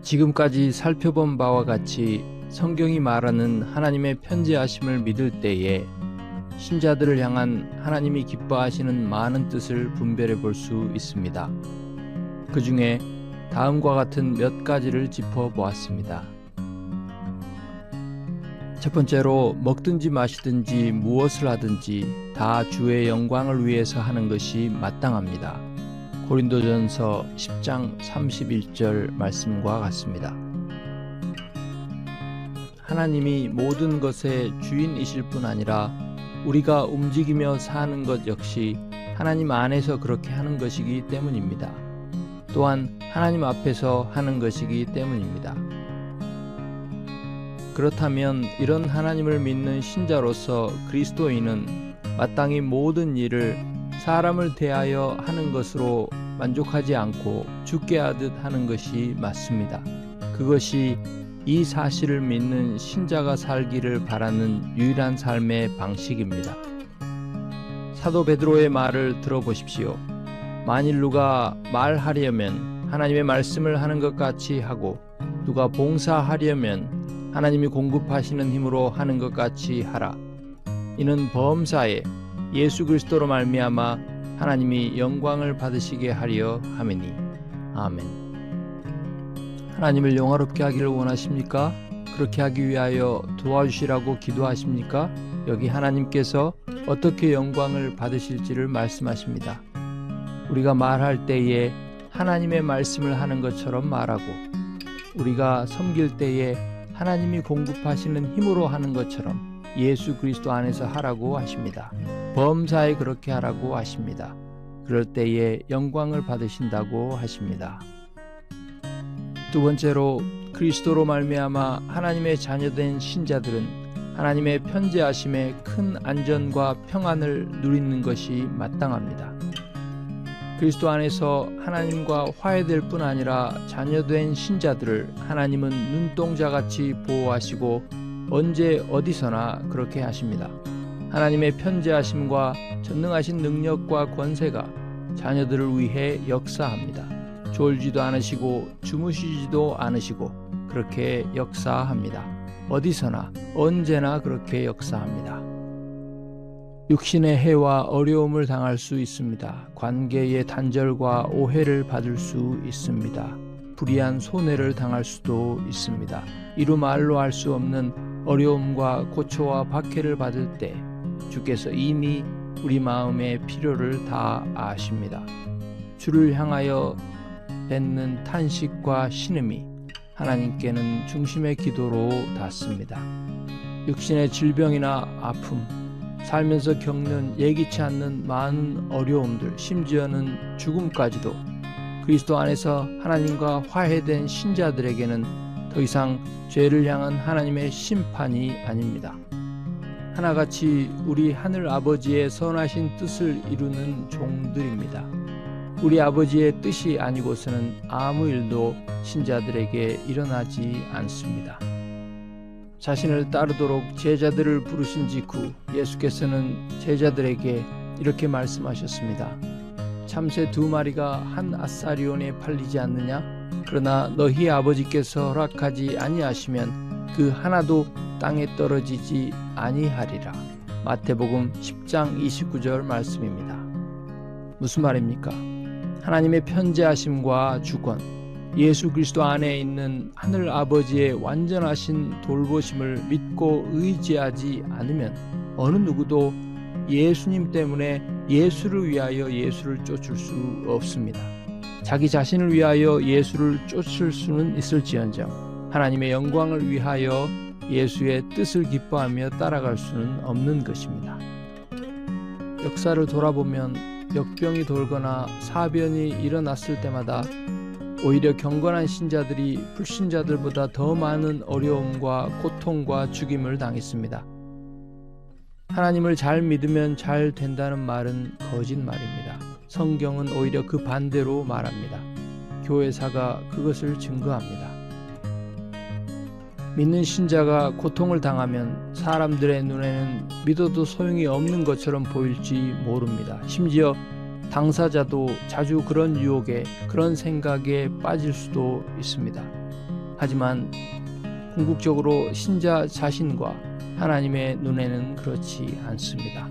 지금까지 살펴본 바와 같이 성경이 말하는 하나님의 편지하심을 믿을 때에 신자들을 향한 하나님이 기뻐하시는 많은 뜻을 분별해 볼 수 있습니다. 그 중에 다음과 같은 몇 가지를 짚어보았습니다. 첫 번째로, 먹든지 마시든지 무엇을 하든지 다 주의 영광을 위해서 하는 것이 마땅합니다. 고린도전서 10장 31절 말씀과 같습니다. 하나님이 모든 것의 주인이실 뿐 아니라 우리가 움직이며 사는 것 역시 하나님 안에서 그렇게 하는 것이기 때문입니다. 또한 하나님 앞에서 하는 것이기 때문입니다. 그렇다면 이런 하나님을 믿는 신자로서 그리스도인은 마땅히 모든 일을 사람을 대하여 하는 것으로 만족하지 않고 주께 하듯 하는 것이 맞습니다. 그것이 이 사실을 믿는 신자가 살기를 바라는 유일한 삶의 방식입니다. 사도 베드로의 말을 들어보십시오. 만일 누가 말하려면 하나님의 말씀을 하는 것 같이 하고 누가 봉사하려면 하나님이 공급하시는 힘으로 하는 것 같이 하라. 이는 범사에 예수 그리스도로 말미암아 하나님이 영광을 받으시게 하려 함이니. 아멘. 하나님을 영화롭게 하기를 원하십니까? 그렇게 하기 위하여 도와주시라고 기도하십니까? 여기 하나님께서 어떻게 영광을 받으실지를 말씀하십니다. 우리가 말할 때에 하나님의 말씀을 하는 것처럼 말하고, 우리가 섬길 때에 하나님이 공급하시는 힘으로 하는 것처럼 예수 그리스도 안에서 하라고 하십니다. 범사에 그렇게 하라고 하십니다. 그럴 때에 영광을 받으신다고 하십니다. 두 번째로, 그리스도로 말미암아 하나님의 자녀된 신자들은 하나님의 편지하심에 큰 안전과 평안을 누리는 것이 마땅합니다. 그리스도 안에서 하나님과 화해될 뿐 아니라 자녀된 신자들을 하나님은 눈동자같이 보호하시고 언제 어디서나 그렇게 하십니다. 하나님의 편지하심과 전능하신 능력과 권세가 자녀들을 위해 역사합니다. 졸지도 않으시고 주무시지도 않으시고 그렇게 역사합니다. 어디서나 언제나 그렇게 역사합니다. 육신의 해와 어려움을 당할 수 있습니다. 관계의 단절과 오해를 받을 수 있습니다. 불의한 손해를 당할 수도 있습니다. 이루 말로 할 수 없는 어려움과 고초와 박해를 받을 때 주께서 이미 우리 마음의 필요를 다 아십니다. 주를 향하여 뱉는 탄식과 신음이 하나님께는 중심의 기도로 닿습니다. 육신의 질병이나 아픔, 살면서 겪는 예기치 않는 많은 어려움들, 심지어는 죽음까지도 그리스도 안에서 하나님과 화해된 신자들에게는 더 이상 죄를 향한 하나님의 심판이 아닙니다. 하나같이 우리 하늘 아버지의 선하신 뜻을 이루는 종들입니다. 우리 아버지의 뜻이 아니고서는 아무 일도 신자들에게 일어나지 않습니다. 자신을 따르도록 제자들을 부르신 직후 예수께서는 제자들에게 이렇게 말씀하셨습니다. 참새 2마리가 한 아사리온에 팔리지 않느냐? 그러나 너희 아버지께서 허락하지 아니하시면 그 하나도 땅에 떨어지지 아니하리라. 마태복음 10장 29절 말씀입니다. 무슨 말입니까? 하나님의 편지하심과 주권, 예수 그리스도 안에 있는 하늘 아버지의 완전하신 돌보심을 믿고 의지하지 않으면 어느 누구도 예수님 때문에 예수를 위하여 예수를 쫓을 수 없습니다. 자기 자신을 위하여 예수를 쫓을 수는 있을지언정 하나님의 영광을 위하여 예수의 뜻을 기뻐하며 따라갈 수는 없는 것입니다. 역사를 돌아보면 역병이 돌거나 사변이 일어났을 때마다 오히려 경건한 신자들이 불신자들보다 더 많은 어려움과 고통과 죽임을 당했습니다. 하나님을 잘 믿으면 잘 된다는 말은 거짓말입니다. 성경은 오히려 그 반대로 말합니다. 교회사가 그것을 증거합니다. 믿는 신자가 고통을 당하면 사람들의 눈에는 믿어도 소용이 없는 것처럼 보일지 모릅니다. 심지어 당사자도 자주 그런 유혹에, 그런 생각에 빠질 수도 있습니다. 하지만 궁극적으로 신자 자신과 하나님의 눈에는 그렇지 않습니다.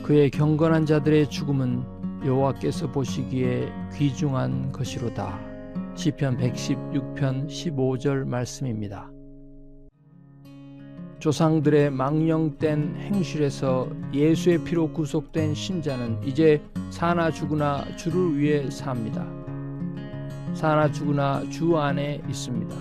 그의 경건한 자들의 죽음은 여호와께서 보시기에 귀중한 것이로다. 시편 116편 15절 말씀입니다. 조상들의 망령된 행실에서 예수의 피로 구속된 신자는 이제 사나 죽으나 주를 위해 삽니다. 사나 죽으나 주 안에 있습니다.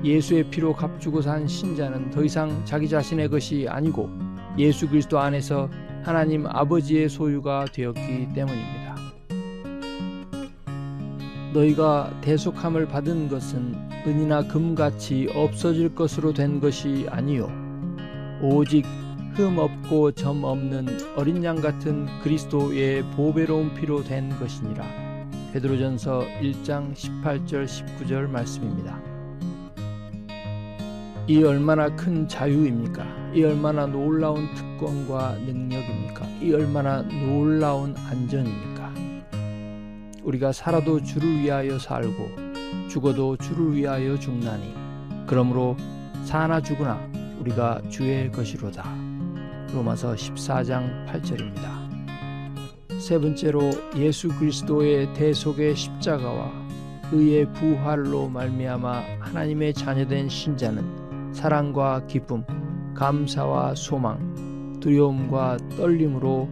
예수의 피로 값주고 산 신자는 더 이상 자기 자신의 것이 아니고 예수 그리스도 안에서 하나님 아버지의 소유가 되었기 때문입니다. 너희가 대속함을 받은 것은 은이나 금같이 없어질 것으로 된 것이 아니요 오직 흠 없고 점 없는 어린 양 같은 그리스도의 보배로운 피로 된 것이니라. 베드로전서 1장 18절 19절 말씀입니다. 이 얼마나 큰 자유입니까? 이 얼마나 놀라운 특권과 능력입니까? 이 얼마나 놀라운 안전입니까? 우리가 살아도 주를 위하여 살고 죽어도 주를 위하여 죽나니 그러므로 사나 죽으나 우리가 주의 것이로다. 로마서 14장 8절입니다. 세 번째로 예수 그리스도의 대속의 십자가와 의의 부활로 말미암아 하나님의 자녀된 신자는 사랑과 기쁨, 감사와 소망, 두려움과 떨림으로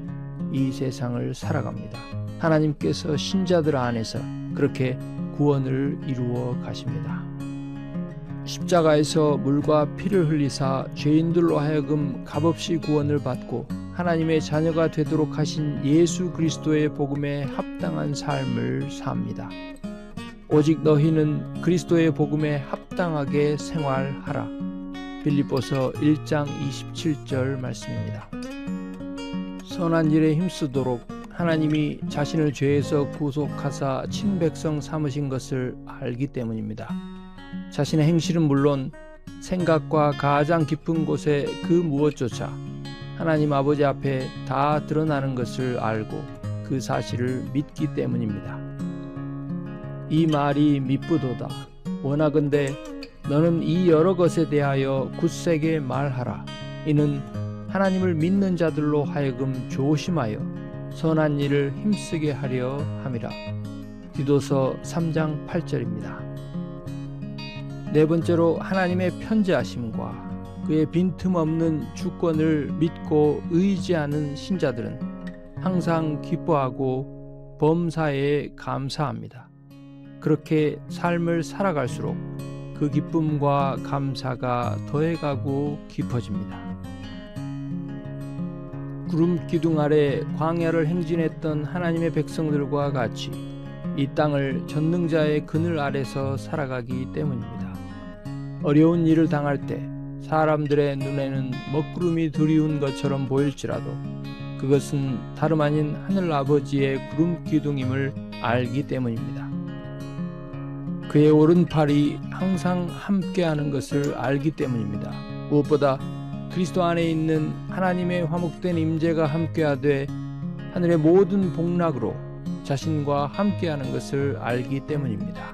이 세상을 살아갑니다. 하나님께서 신자들 안에서 그렇게 구원을 이루어 가십니다. 십자가에서 물과 피를 흘리사 죄인들로 하여금 값없이 구원을 받고 하나님의 자녀가 되도록 하신 예수 그리스도의 복음에 합당한 삶을 삽니다. 오직 너희는 그리스도의 복음에 합당하게 생활하라. 빌립보서 1장 27절 말씀입니다. 선한 일에 힘쓰도록 하나님이 자신을 죄에서 구속하사 친백성 삼으신 것을 알기 때문입니다. 자신의 행실은 물론 생각과 가장 깊은 곳에 그 무엇조차 하나님 아버지 앞에 다 드러나는 것을 알고 그 사실을 믿기 때문입니다. 이 말이 미쁘도다. 원하건대 너는 이 여러 것에 대하여 굳세게 말하라. 이는 하나님을 믿는 자들로 하여금 조심하여 선한 일을 힘쓰게 하려 함이라. 디도서 3장 8절입니다. 네 번째로 하나님의 편재하심과 그의 빈틈없는 주권을 믿고 의지하는 신자들은 항상 기뻐하고 범사에 감사합니다. 그렇게 삶을 살아갈수록 그 기쁨과 감사가 더해가고 깊어집니다. 구름 기둥 아래 광야를 행진했던 하나님의 백성들과 같이 이 땅을 전능자의 그늘 아래서 살아가기 때문입니다. 어려운 일을 당할 때 사람들의 눈에는 먹구름이 드리운 것처럼 보일지라도 그것은 다름 아닌 하늘 아버지의 구름 기둥임을 알기 때문입니다. 그의 오른팔이 항상 함께하는 것을 알기 때문입니다. 무엇보다 그리스도 안에 있는 하나님의 화목된 임재가 함께하되 하늘의 모든 복락으로 자신과 함께하는 것을 알기 때문입니다.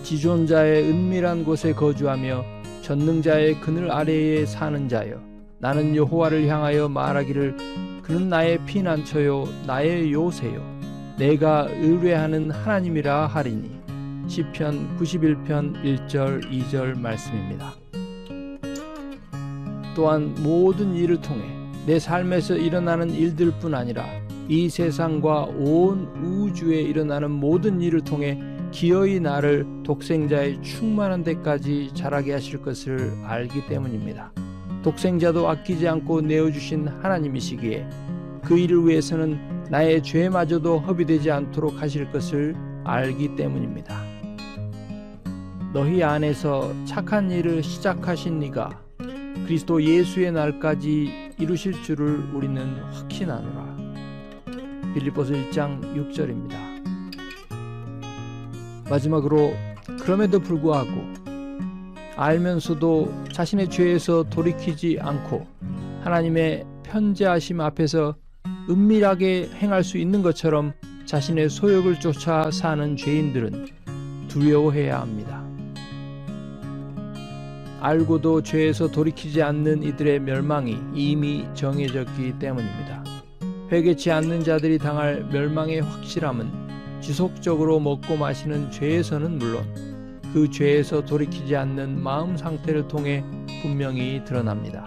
지존자의 은밀한 곳에 거주하며 전능자의 그늘 아래에 사는 자여 나는 여호와를 향하여 말하기를 그는 나의 피난처요 나의 요새요 내가 의뢰하는 하나님이라 하리니. 시편 91편 1절 2절 말씀입니다. 또한 모든 일을 통해 내 삶에서 일어나는 일들뿐 아니라 이 세상과 온 우주에 일어나는 모든 일을 통해 기어이 나를 독생자의 충만한 데까지 자라게 하실 것을 알기 때문입니다. 독생자도 아끼지 않고 내어주신 하나님이시기에 그 일을 위해서는 나의 죄마저도 허비되지 않도록 하실 것을 알기 때문입니다. 너희 안에서 착한 일을 시작하신 이가 그리스도 예수의 날까지 이루실 줄을 우리는 확신하노라. 빌립보서 1장 6절입니다. 마지막으로 그럼에도 불구하고 알면서도 자신의 죄에서 돌이키지 않고 하나님의 편재하심 앞에서 은밀하게 행할 수 있는 것처럼 자신의 소욕을 쫓아 사는 죄인들은 두려워해야 합니다. 알고도 죄에서 돌이키지 않는 이들의 멸망이 이미 정해졌기 때문입니다. 회개치 않는 자들이 당할 멸망의 확실함은 지속적으로 먹고 마시는 죄에서는 물론 그 죄에서 돌이키지 않는 마음 상태를 통해 분명히 드러납니다.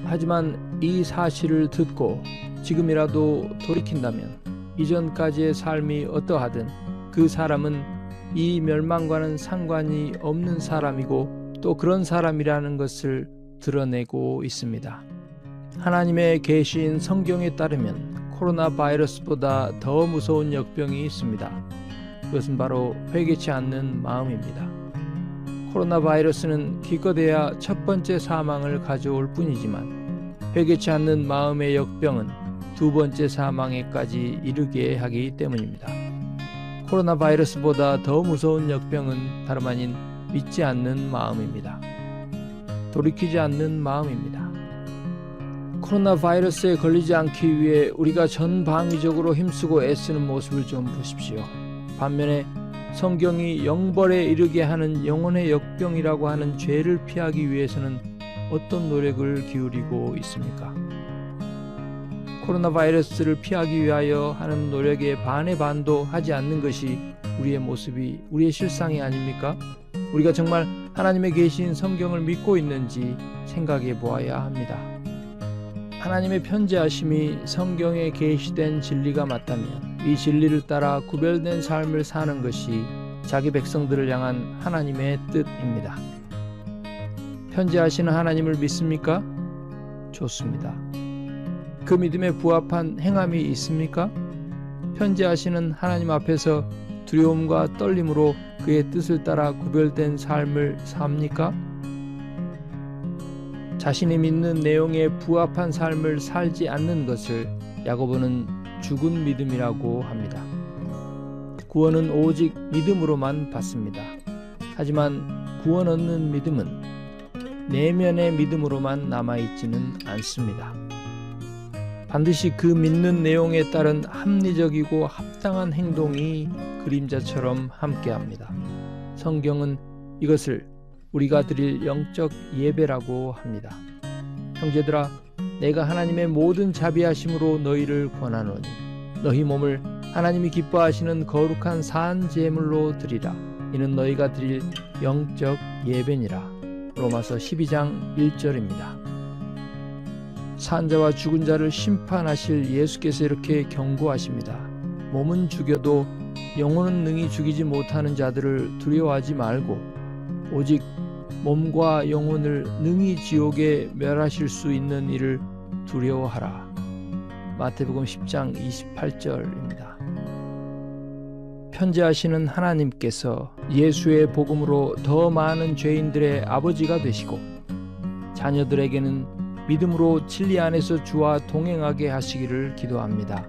하지만 이 사실을 듣고 지금이라도 돌이킨다면 이전까지의 삶이 어떠하든 그 사람은 이 멸망과는 상관이 없는 사람이고 또 그런 사람이라는 것을 드러내고 있습니다. 하나님의 계시인 성경에 따르면 코로나 바이러스보다 더 무서운 역병이 있습니다. 그것은 바로 회개치 않는 마음입니다. 코로나 바이러스는 기껏해야 첫 번째 사망을 가져올 뿐이지만 회개치 않는 마음의 역병은 두 번째 사망에까지 이르게 하기 때문입니다. 코로나 바이러스보다 더 무서운 역병은 다름 아닌 믿지 않는 마음입니다. 돌이키지 않는 마음입니다. 코로나 바이러스에 걸리지 않기 위해 우리가 전방위적으로 힘쓰고 애쓰는 모습을 좀 보십시오. 반면에 성경이 영벌에 이르게 하는 영혼의 역병이라고 하는 죄를 피하기 위해서는 어떤 노력을 기울이고 있습니까? 코로나 바이러스를 피하기 위하여 하는 노력의 반의 반도 하지 않는 것이 우리의 모습이, 우리의 실상이 아닙니까? 우리가 정말 하나님의 계신 성경을 믿고 있는지 생각해 보아야 합니다. 하나님의 편지하심이 성경에 계시된 진리가 맞다면 이 진리를 따라 구별된 삶을 사는 것이 자기 백성들을 향한 하나님의 뜻입니다. 편지하시는 하나님을 믿습니까? 좋습니다. 그 믿음에 부합한 행함이 있습니까? 편지하시는 하나님 앞에서 두려움과 떨림으로 그의 뜻을 따라 구별된 삶을 삽니까? 자신이 믿는 내용에 부합한 삶을 살지 않는 것을 야고보는 죽은 믿음이라고 합니다. 구원은 오직 믿음으로만 받습니다. 하지만 구원 얻는 믿음은 내면의 믿음으로만 남아있지는 않습니다. 반드시 그 믿는 내용에 따른 합리적이고 합당한 행동이 그림자처럼 함께합니다. 성경은 이것을 우리가 드릴 영적 예배라고 합니다. 형제들아, 내가 하나님의 모든 자비하심으로 너희를 권하노니 너희 몸을 하나님이 기뻐하시는 거룩한 산 제물로 드리라. 이는 너희가 드릴 영적 예배니라. 로마서 12장 1절입니다. 산자와 죽은 자를 심판하실 예수께서 이렇게 경고하십니다. 몸은 죽여도 영혼은 능히 죽이지 못하는 자들을 두려워하지 말고 오직 몸과 영혼을 능히 지옥에 멸하실 수 있는 이를 두려워하라. 마태복음 10장 28절입니다. 편지하시는 하나님께서 예수의 복음으로 더 많은 죄인들의 아버지가 되시고 자녀들에게는 믿음으로 진리 안에서 주와 동행하게 하시기를 기도합니다.